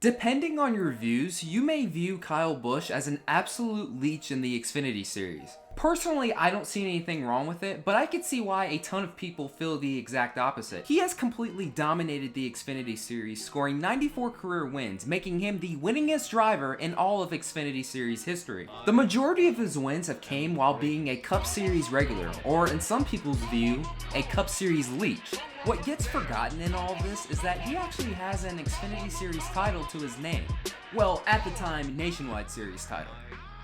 Depending on your views, you may view Kyle Busch as an absolute leech in the Xfinity series. Personally, I don't see anything wrong with it, but I could see why a ton of people feel the exact opposite. He has completely dominated the Xfinity series, scoring 94 career wins, making him the winningest driver in all of Xfinity series history. The majority of his wins have came while being a Cup Series regular, or in some people's view, a Cup Series leech. What gets forgotten in all of this is that he actually has an Xfinity Series title to his name. Well, at the time, Nationwide Series title.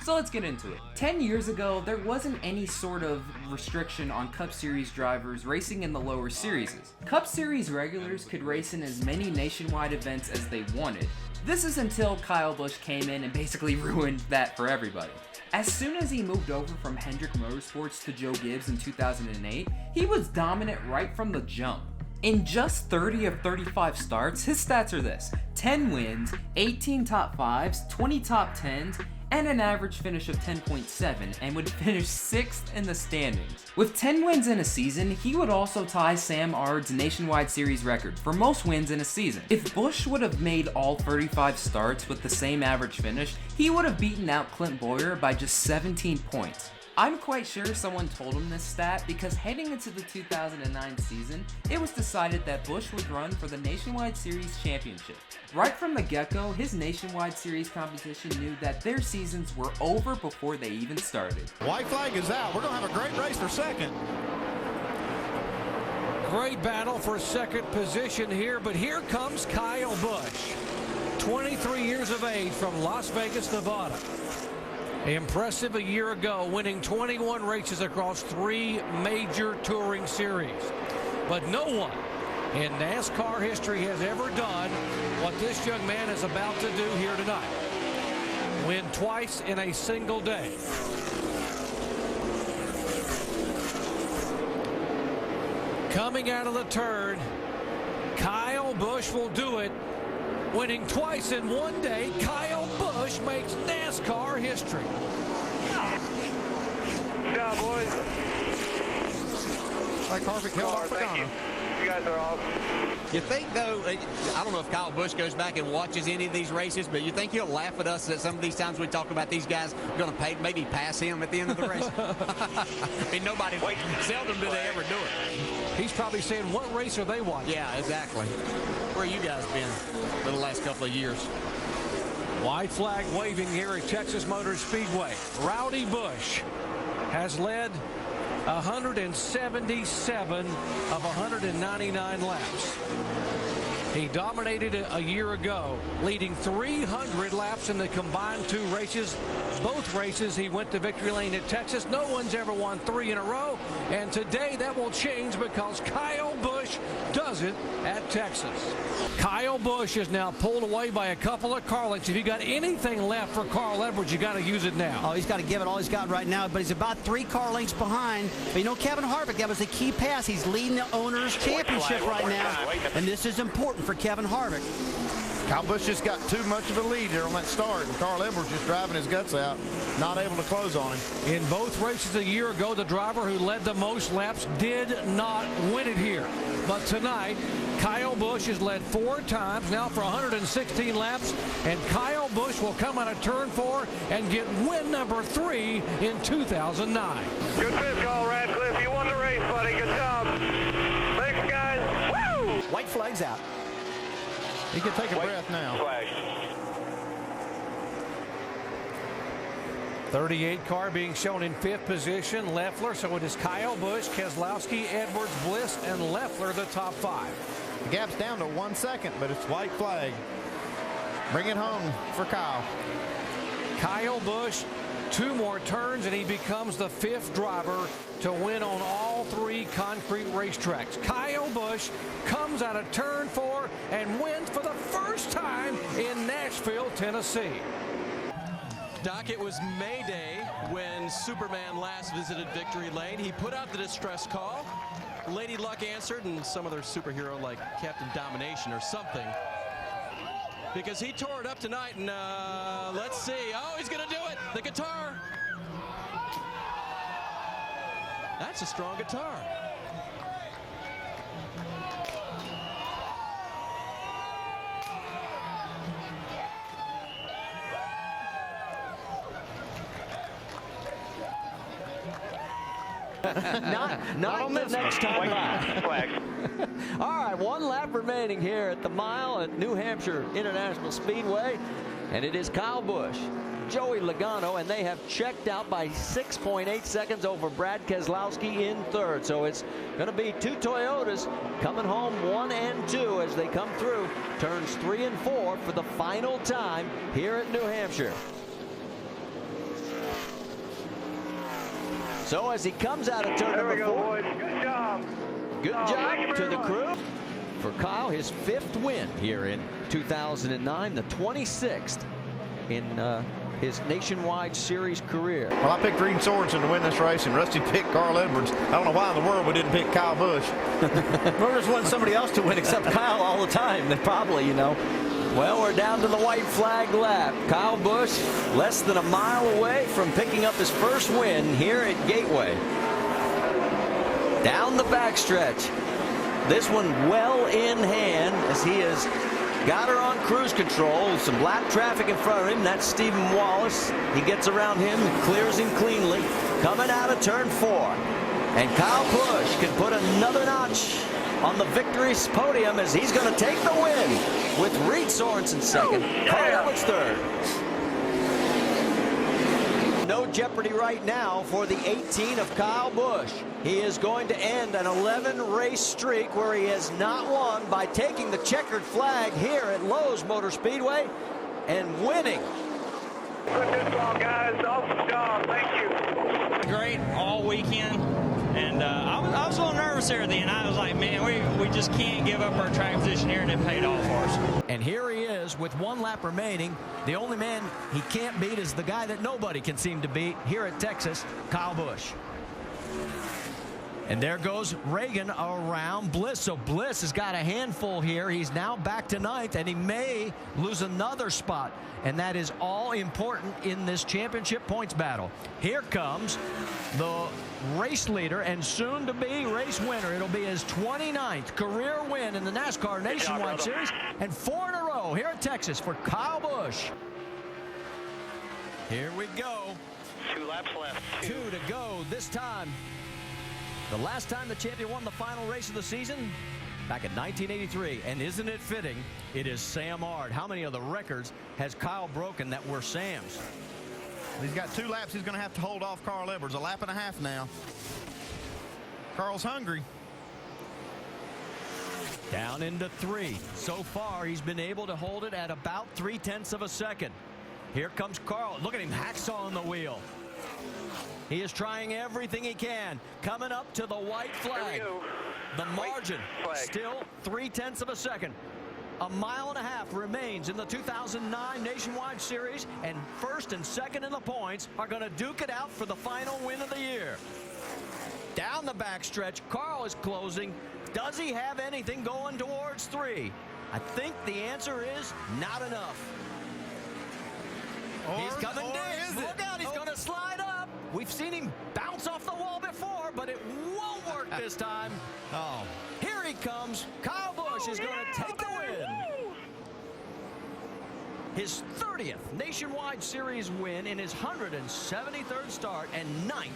So let's get into it. 10 years ago, there wasn't any sort of restriction on Cup Series drivers racing in the lower series. Cup Series regulars could race in as many nationwide events as they wanted. This is until Kyle Busch came in and basically ruined that for everybody. As soon as he moved over from Hendrick Motorsports to Joe Gibbs in 2008, he was dominant right from the jump. In just 30 of 35 starts, his stats are this: 10 wins, 18 top 5s, 20 top 10s, and an average finish of 10.7, and would finish 6th in the standings. With 10 wins in a season, he would also tie Sam Ard's Nationwide Series record for most wins in a season. If Busch would have made all 35 starts with the same average finish, he would have beaten out Clint Bowyer by just 17 points. I'm quite sure someone told him this stat because heading into the 2009 season, it was decided that Busch would run for the Nationwide Series Championship. Right from the get-go, his Nationwide Series competition knew that their seasons were over before they even started. White flag is out. We're going to have a great race for second. Great battle for second position here, but here comes Kyle Busch, 23 years of age from Las Vegas, Nevada. Impressive a year ago, winning 21 races across 3 major touring series. But no one in NASCAR history has ever done what this young man is about to do here tonight. Win twice in a single day. Coming out of the turn, Kyle Busch will do it. Winning twice in one day, Kyle Busch makes NASCAR history. Good job, boys. Like Harvick held off Pagano. You guys are awesome. You think, though, I don't know if Kyle Busch goes back and watches any of these races, but you think he'll laugh at us that some of these times we talk about these guys going to maybe pass him at the end of the race? I mean, nobody, seldom do they ever do it. He's probably saying, what race are they watching? Yeah, exactly. Where you guys been for the last couple of years? White flag waving here at Texas Motor Speedway. Rowdy Busch has led 177 of 199 laps. He dominated a year ago, leading 300 laps in the combined 2 races. Both races he went to victory lane at Texas. No one's ever won 3 in a row, and today that will change because Kyle Busch does it at Texas. Kyle Busch is now pulled away by a couple of car lengths. If you got anything left for Carl Edwards, you got to use it now. Oh, he's got to give it all he's got right now, but he's about 3 car lengths behind. But you know, Kevin Harvick, that was a key pass. He's leading the Owners' Championship right now, and this is important for Kevin Harvick. Kyle Busch just got too much of a lead there on that start, and Carl Edwards just driving his guts out, not able to close on him. In both races a year ago, the driver who led the most laps did not win it here. But tonight, Kyle Busch has led 4 times now for 116 laps, and Kyle Busch will come out of turn 4 and get win number 3 in 2009. Good fifth call, Radcliffe. You won the race, buddy. Good job. Thanks, guys. Woo! White flag's out. He can take a breath now. Flag. 38 car being shown in 5th position, Leffler. So it is Kyle Busch, Keselowski, Edwards, Bliss, and Leffler, the top 5. The gap's down to 1 second, but it's white flag. Bring it home for Kyle. Kyle Busch, 2 more turns, and he becomes the 5th driver to win on all 3 concrete racetracks. Kyle Busch comes out of turn 4 and wins for the first time in Nashville, Tennessee. Doc, it was May Day when Superman last visited Victory Lane. He put out the distress call. Lady Luck answered, and some other superhero like Captain Domination or something, because he tore it up tonight. And let's see. Oh, he's going to do it. The guitar. That's a strong guitar. Not the next time around. All right, 1 lap remaining here at the mile at New Hampshire International Speedway, and it is Kyle Busch, Joey Logano, and they have checked out by 6.8 seconds over Brad Keselowski in third. So it's going to be 2 Toyotas coming home 1 and 2 as they come through turns 3 and 4 for the final time here at New Hampshire. So as he comes out of turn number 4, Good job. good job to the crew. For Kyle, his 5th win here in 2009, the 26th in his Nationwide Series career. Well, I picked Reed Sorensen to win this race, and Rusty picked Carl Edwards. I don't know why in the world we didn't pick Kyle Busch. Motors want somebody else to win except Kyle all the time. They probably, you know. Well, we're down to the white flag lap. Kyle Busch less than a mile away from picking up his first win here at Gateway. Down the backstretch. This one well in hand as he has got her on cruise control. Some black traffic in front of him. That's Stephen Wallace. He gets around him, clears him cleanly. Coming out of turn 4. And Kyle Busch can put another notch on the victory's podium as he's going to take the win with Reed Sorensen second, Carl Edwards third. No jeopardy right now for the 18 of Kyle Busch. He is going to end an 11-race streak where he has not won by taking the checkered flag here at Lowe's Motor Speedway and winning. Good ball, guys. Awesome job. Thank you. Great all weekend. And I was a little nervous there at the end. I was like, man, we just can't give up our track position here, and it paid off for us. And here he is with 1 lap remaining. The only man he can't beat is the guy that nobody can seem to beat here at Texas, Kyle Busch. And there goes Reagan around Bliss. So Bliss has got a handful here. He's now back to 9th, and he may lose another spot. And that is all important in this championship points battle. Here comes the race leader and soon to be race winner. It'll be his 29th career win in the NASCAR Nationwide Series and 4 in a row here at Texas for Kyle Busch. Here we go. 2 laps left. 2 to go this time. The last time the champion won the final race of the season, back in 1983. And isn't it fitting? It is Sam Ard. How many of the records has Kyle broken that were Sam's? He's got 2 laps. He's going to have to hold off Carl Edwards. 1.5 laps now. Carl's hungry. Down into 3. So far, he's been able to hold it at about 0.3 of a second. Here comes Carl. Look at him hacksaw on the wheel. He is trying everything he can. Coming up to the white flag. The margin still 0.3 of a second. 1.5 miles remains in the 2009 Nationwide Series, and first and second in the points are going to duke it out for the final win of the year. Down the backstretch, Carl is closing. Does he have anything going towards 3? I think the answer is not enough. He's coming down. Look out, he's going to slide up. We've seen him bounce off the wall before, but it won't work this time. Here he comes. Kyle Busch is going to take the win. His 30th Nationwide Series win in his 173rd start and 9th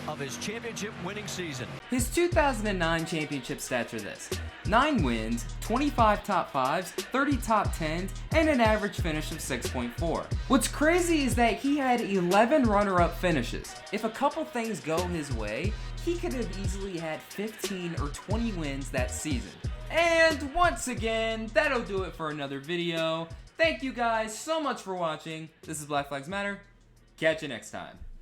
of his championship winning season. His 2009 championship stats are this: 9 wins, 25 top 5s, 30 top 10s, and an average finish of 6.4. What's crazy is that he had 11 runner-up finishes. If a couple things go his way, he could have easily had 15 or 20 wins that season. And once again, that'll do it for another video. Thank you guys so much for watching. This is Black Flags Matter. Catch you next time.